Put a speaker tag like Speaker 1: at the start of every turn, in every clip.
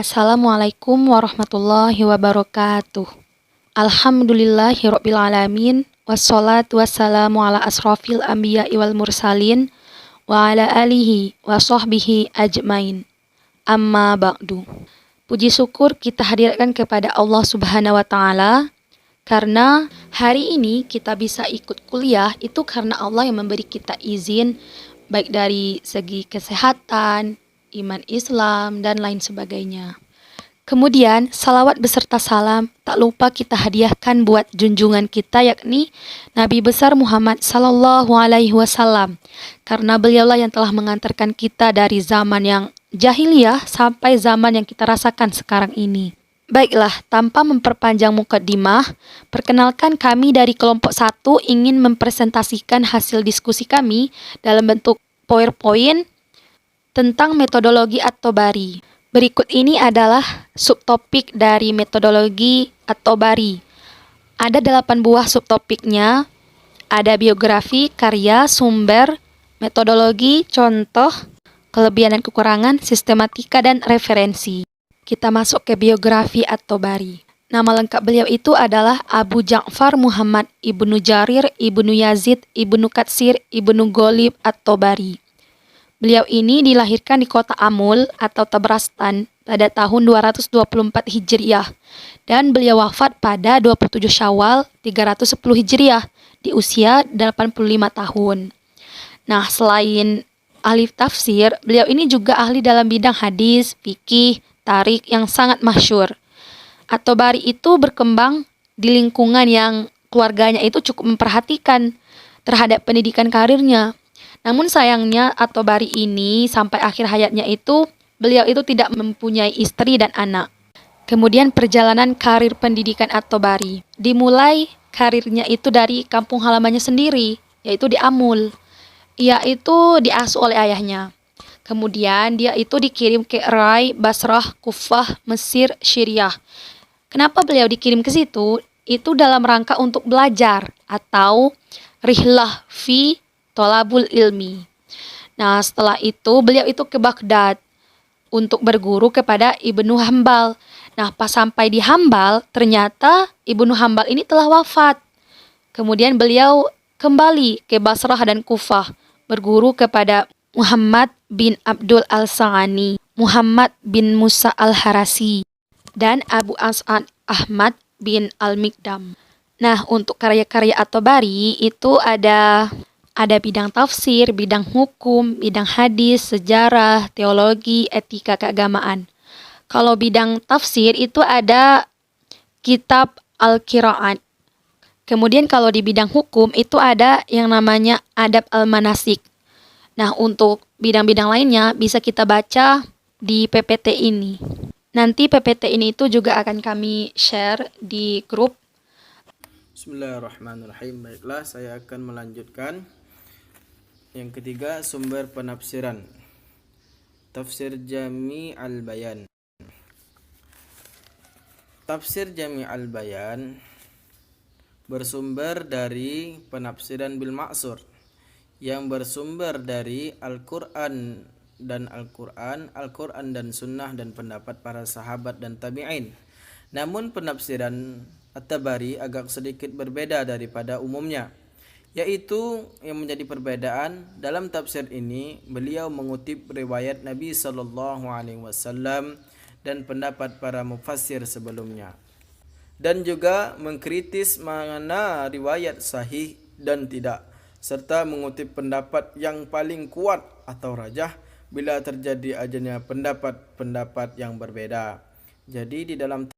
Speaker 1: Assalamualaikum warahmatullahi wabarakatuh. Alhamdulillahirabbil alamin wassalatu wassalamu ala asrofil anbiya'i wal mursalin wa ala alihi wa sahbihi ajmain. Amma ba'du. Puji syukur kita hadirkan kepada Allah Subhanahu wa taala karena hari ini kita bisa ikut kuliah itu karena Allah yang memberi kita izin baik dari segi kesehatan, iman Islam, dan lain sebagainya. Kemudian, salawat beserta salam tak lupa kita hadiahkan buat junjungan kita yakni Nabi besar Muhammad Sallallahu Alaihi Wasallam. Karena beliaulah yang telah mengantarkan kita dari zaman yang jahiliyah sampai zaman yang kita rasakan sekarang ini. Baiklah, tanpa memperpanjang mukadimah, perkenalkan kami dari kelompok 1 ingin mempresentasikan hasil diskusi kami dalam bentuk PowerPoint tentang metodologi At-Tabari. Berikut ini adalah subtopik dari metodologi At-Tabari. Ada 8 buah subtopiknya. Ada biografi, karya, sumber, metodologi, contoh, kelebihan dan kekurangan, sistematika, dan referensi. Kita masuk ke biografi At-Tabari. Nama lengkap beliau itu adalah Abu Ja'far Muhammad Ibnu Jarir, Ibnu Yazid, Ibnu Katsir, Ibnu Ghalib At-Tabari. Beliau ini dilahirkan di kota Amul atau Tabrastan pada tahun 224 Hijriah dan beliau wafat pada 27 Syawal 310 Hijriah di usia 85 tahun. Nah, selain ahli tafsir, beliau ini juga ahli dalam bidang hadis, fikih, tarik yang sangat masyhur. At-Tabari itu berkembang di lingkungan yang keluarganya itu cukup memperhatikan terhadap pendidikan karirnya. Namun sayangnya At-Tabari ini sampai akhir hayatnya itu beliau itu tidak mempunyai istri dan anak. Kemudian perjalanan karir pendidikan At-Tabari dimulai karirnya itu dari kampung halamannya sendiri, yaitu di Amul. Ia itu diasuh oleh ayahnya. Kemudian dia itu dikirim ke Rai, Basrah, Kufah, Mesir, Syriah. Kenapa beliau dikirim ke situ? Itu dalam rangka untuk belajar atau rihlah fi tolabul ilmi. Nah, setelah itu beliau itu ke Baghdad untuk berguru kepada Ibnu Hambal. Nah, pas sampai di Hambal, ternyata Ibnu Hambal ini telah wafat. Kemudian beliau kembali ke Basrah dan Kufah, berguru kepada Muhammad bin Abdul Al-Sa'ani, Muhammad bin Musa Al-Harasi, dan Abu As'ad Ahmad bin Al-Mikdam. Nah, untuk karya-karya At-Tabari itu ada bidang tafsir, bidang hukum, bidang hadis, sejarah, teologi, etika keagamaan. Kalau bidang tafsir itu ada kitab Al-Qiraat. Kemudian kalau di bidang hukum itu ada yang namanya Adab Al-Manasik. Nah, untuk bidang-bidang lainnya bisa kita baca di PPT ini. Nanti PPT ini itu juga akan kami share di grup.
Speaker 2: Bismillahirrahmanirrahim. Baiklah, saya akan melanjutkan. Yang ketiga, sumber penafsiran. Tafsir Jami' al-Bayan. Tafsir Jami' al-Bayan bersumber dari penafsiran bil ma'sur yang bersumber dari Al-Qur'an dan Al-Qur'an dan sunnah dan pendapat para sahabat dan tabi'in. Namun penafsiran At-Tabari agak sedikit berbeda daripada umumnya, yaitu yang menjadi perbedaan dalam tafsir ini beliau mengutip riwayat Nabi Sallallahu Alaihi Wasallam dan pendapat para mufassir sebelumnya, dan juga mengkritis mana riwayat sahih dan tidak, serta mengutip pendapat yang paling kuat atau rajah bila terjadi adanya pendapat-pendapat yang berbeda. Jadi di dalam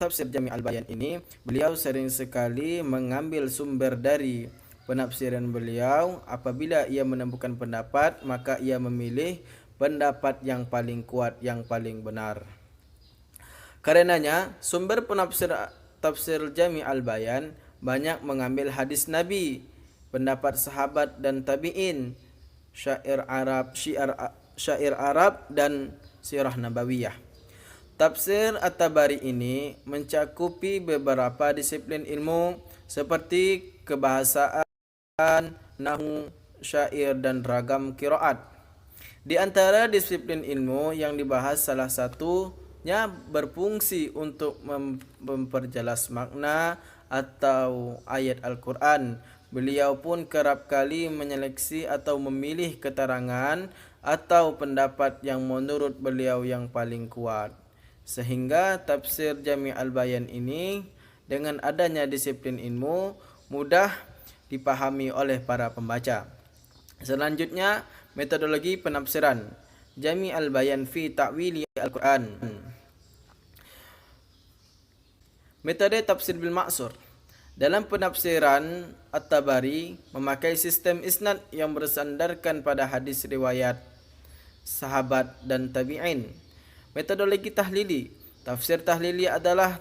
Speaker 2: Tafsir Jami' al-Bayan ini beliau sering sekali mengambil sumber dari penafsiran beliau. Apabila ia menemukan pendapat, maka ia memilih pendapat yang paling kuat, yang paling benar. Karenanya sumber tafsir Jami' al-Bayan banyak mengambil hadis Nabi, pendapat sahabat dan tabi'in, syair Arab dan sirah nabawiyah. Tafsir At-Tabari ini mencakupi beberapa disiplin ilmu seperti kebahasaan, nahwu, syair, dan ragam qiraat. Di antara disiplin ilmu yang dibahas salah satu seluruhnya berfungsi untuk memperjelas makna atau ayat Al-Quran. Beliau pun kerap kali menyeleksi atau memilih keterangan atau pendapat yang menurut beliau yang paling kuat. Sehingga tafsir Jami' al-Bayan ini dengan adanya disiplin ilmu mudah dipahami oleh para pembaca. Selanjutnya, metodologi penafsiran. Jami' al-Bayan fi ta'wili al-Quran. Metode tafsir bil ma'sur. Dalam penafsiran At-Tabari memakai sistem isnad yang bersandarkan pada hadis riwayat sahabat dan tabi'in. Metodologi tahlili. Tafsir tahlili adalah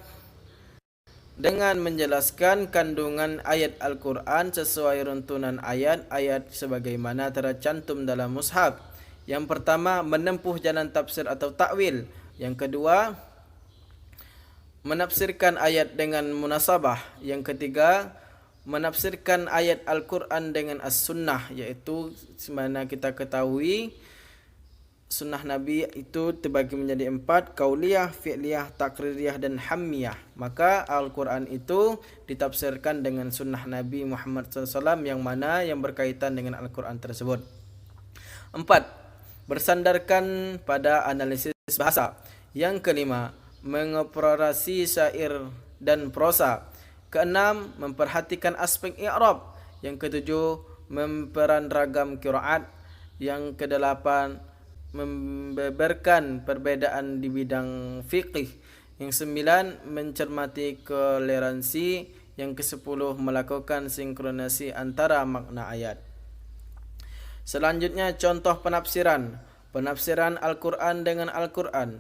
Speaker 2: dengan menjelaskan kandungan ayat Al-Quran sesuai runtunan ayat-ayat sebagaimana tercantum dalam mushaf. Yang pertama, menempuh jalan tafsir atau takwil. Yang kedua, menafsirkan ayat dengan munasabah. Yang ketiga, menafsirkan ayat Al-Quran dengan as-sunnah, yaitu semana kita ketahui sunnah Nabi itu terbagi menjadi 4, kauliyah, fi'liyah, takririyah, dan hammiyah. Maka Al-Quran itu ditafsirkan dengan sunnah Nabi Muhammad SAW yang mana yang berkaitan dengan Al-Quran tersebut. 4, bersandarkan pada analisis bahasa. Yang kelima, mengeksplorasi syair dan prosa. Keenam, memperhatikan aspek i'rab. Yang ketujuh, memperan ragam qiraat. Yang kedelapan, membeberkan perbedaan di bidang fiqih. Yang sembilan, mencermati toleransi. Yang kesepuluh, melakukan sinkronasi antara makna ayat. Selanjutnya, contoh penafsiran. Penafsiran Al-Quran dengan Al-Quran.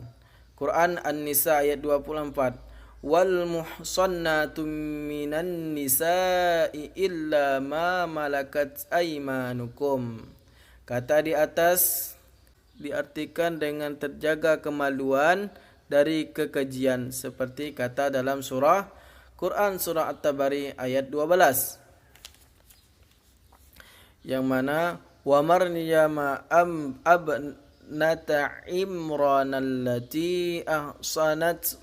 Speaker 2: Quran An-Nisa ayat 24. Wal muhsannatu minan nisa'i illa ma malakat aymanukum. Kata di atas diartikan dengan terjaga kemaluan dari kekejian, seperti kata dalam surah Quran surah At-Tabari ayat 12 yang mana wa maryama abnata imran allati ahsanat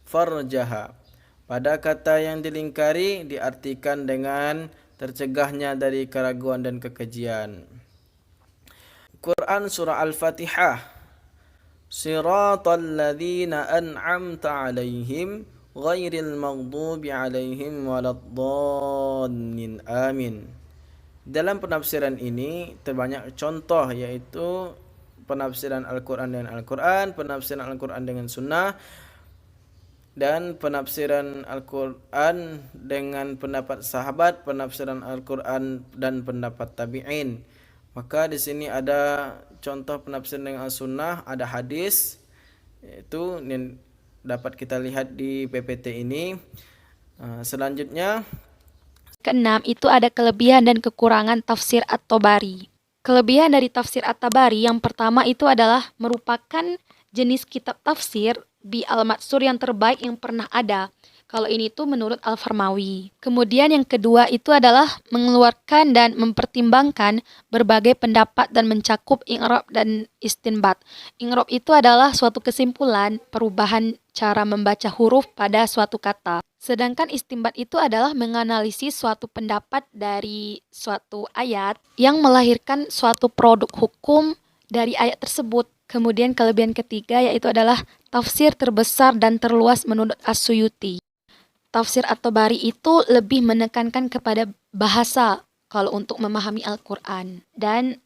Speaker 2: farjaha. Pada kata yang dilingkari diartikan dengan tercegahnya dari keraguan dan kekejian. Quran surah Al-Fatihah. Siratal ladzina an'amta 'alaihim ghairil maghdubi 'alaihim waladdallin. Amin. Dalam penafsiran ini terbanyak contoh, yaitu penafsiran Al-Quran dengan Al-Quran, penafsiran Al-Quran dengan sunnah, dan penafsiran Al-Quran dengan pendapat sahabat, penafsiran Al-Quran dan pendapat tabi'in. Maka di sini ada contoh penafsiran dengan sunnah, ada hadis, yaitu yang dapat kita lihat di PPT ini. Selanjutnya,
Speaker 1: Keenam, itu ada kelebihan dan kekurangan tafsir At-Tabari. Kelebihan dari tafsir At-Tabari yang pertama itu adalah merupakan jenis kitab tafsir bi al-matsur yang terbaik yang pernah ada. Kalau ini tuh menurut Al-Farmawi. Kemudian yang kedua itu adalah mengeluarkan dan mempertimbangkan berbagai pendapat dan mencakup i'rab dan istinbat. I'rab itu adalah suatu kesimpulan perubahan cara membaca huruf pada suatu kata. Sedangkan istinbat itu adalah menganalisis suatu pendapat dari suatu ayat yang melahirkan suatu produk hukum dari ayat tersebut. Kemudian kelebihan ketiga yaitu adalah tafsir terbesar dan terluas menurut As-Suyuti. Tafsir At-Tabari itu lebih menekankan kepada bahasa kalau untuk memahami Al-Quran. Dan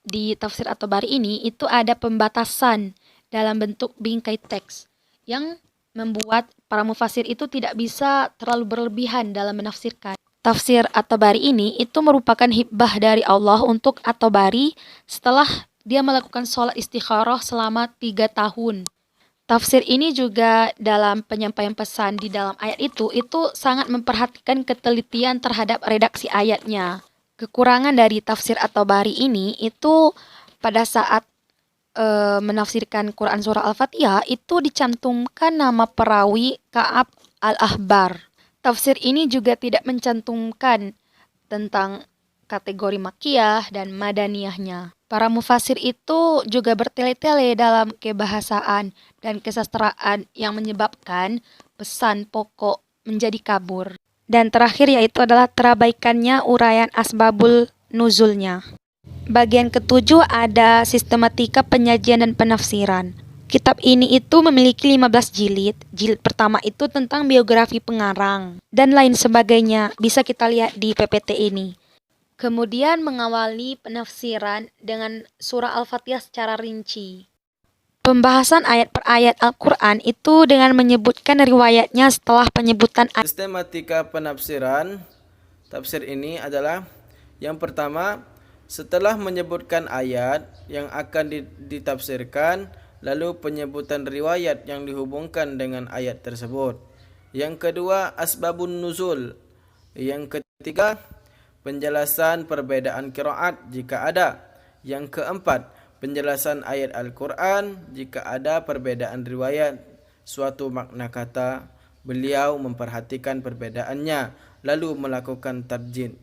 Speaker 1: di tafsir At-Tabari ini itu ada pembatasan dalam bentuk bingkai teks yang membuat para mufasir itu tidak bisa terlalu berlebihan dalam menafsirkan. Tafsir At-Tabari ini itu merupakan hibah dari Allah untuk At-Tabari setelah dia melakukan sholat istikharah selama 3 tahun. Tafsir ini juga dalam penyampaian pesan di dalam ayat itu sangat memperhatikan ketelitian terhadap redaksi ayatnya. Kekurangan dari tafsir At-Tabari ini itu pada saat menafsirkan Quran surah Al-Fatihah itu dicantumkan nama perawi Ka'ab al-Ahbar. Tafsir ini juga tidak mencantumkan tentang kategori makiyah dan madaniyahnya. Para mufasir itu juga bertele-tele dalam kebahasaan dan kesastraan yang menyebabkan pesan pokok menjadi kabur. Dan terakhir yaitu adalah terabaikannya uraian asbabul nuzulnya. Bagian ketujuh ada sistematika penyajian dan penafsiran. Kitab ini itu memiliki 15 jilid. Jilid pertama itu tentang biografi pengarang dan lain sebagainya. Bisa kita lihat di PPT ini. Kemudian mengawali penafsiran dengan surah Al-Fatihah secara rinci. Pembahasan ayat per ayat Al-Quran itu dengan menyebutkan riwayatnya setelah penyebutan ayat.
Speaker 2: Sistematika penafsiran tafsir ini adalah yang pertama, setelah menyebutkan ayat yang akan ditafsirkan, lalu penyebutan riwayat yang dihubungkan dengan ayat tersebut. Yang kedua, asbabun nuzul. Yang ketiga, penjelasan perbedaan qiraat jika ada. Yang keempat, penjelasan ayat Al-Quran jika ada perbedaan riwayat suatu makna kata. Beliau memperhatikan perbedaannya lalu melakukan tarjih.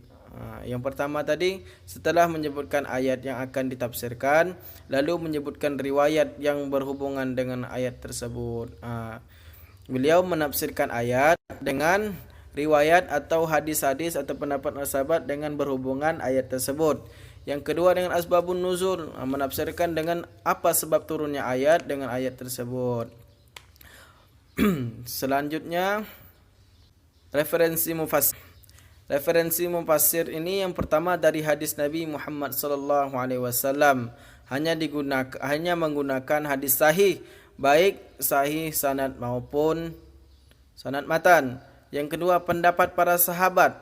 Speaker 2: Yang pertama tadi, setelah menyebutkan ayat yang akan ditafsirkan, lalu menyebutkan riwayat yang berhubungan dengan ayat tersebut. Beliau menafsirkan ayat dengan riwayat atau hadis-hadis atau pendapat sahabat dengan berhubungan ayat tersebut. Yang kedua dengan asbabun nuzul, menafsirkan dengan apa sebab turunnya ayat dengan ayat tersebut. Selanjutnya referensi mufassir. Referensi mufassir ini yang pertama dari hadis Nabi Muhammad sallallahu alaihi wasallam, hanya menggunakan hadis sahih, baik sahih sanad maupun sanad matan. Yang kedua, pendapat para sahabat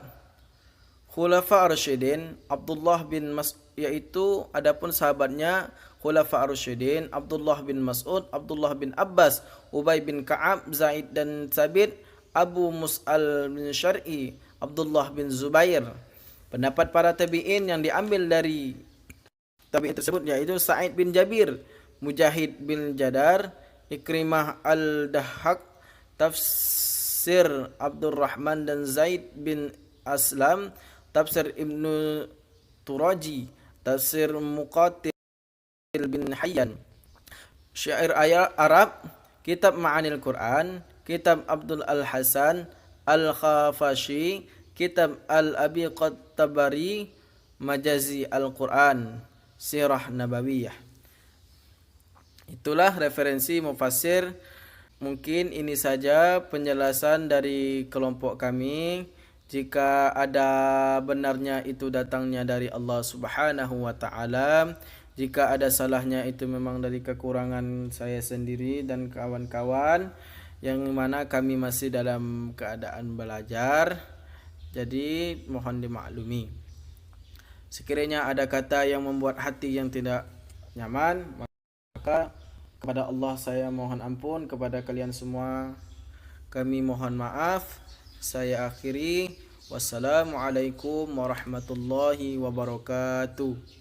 Speaker 2: Khulafa Ar-Rasyidin Abdullah bin Mas'ud, yaitu adapun sahabatnya Khulafa Ar-Rasyidin Abdullah bin Mas'ud, Abdullah bin Abbas, Ubay bin Ka'ab, Zaid dan Sabit, Abu Mus'al bin Syar'i, Abdullah bin Zubair. Pendapat para tabi'in yang diambil dari tabi'in tersebut yaitu Sa'id bin Jabir, Mujahid bin Jadar, Ikrimah al-Dahhak, Tafsir Abdurrahman dan Zaid bin Aslam, Tafsir Ibnu Turaji, Tafsir Muqatil bin Hayyan, Syair ayat Arab, Kitab Ma'anil Quran, Kitab Abdul Al-Hasan Al-Khafashi, Kitab Al-Abi Tabari, Majazi Al-Quran, Sirah Nabawiyah. Itulah referensi mufassir. Mungkin ini saja penjelasan dari kelompok kami. Jika ada benarnya itu datangnya dari Allah Subhanahu wa taala. Jika ada salahnya itu memang dari kekurangan saya sendiri dan kawan-kawan, yang mana kami masih dalam keadaan belajar. Jadi mohon dimaklumi. Sekiranya ada kata yang membuat hati yang tidak nyaman, maka kepada Allah saya mohon ampun, kepada kalian semua kami mohon maaf. Saya akhiri. Wassalamualaikum warahmatullahi wabarakatuh.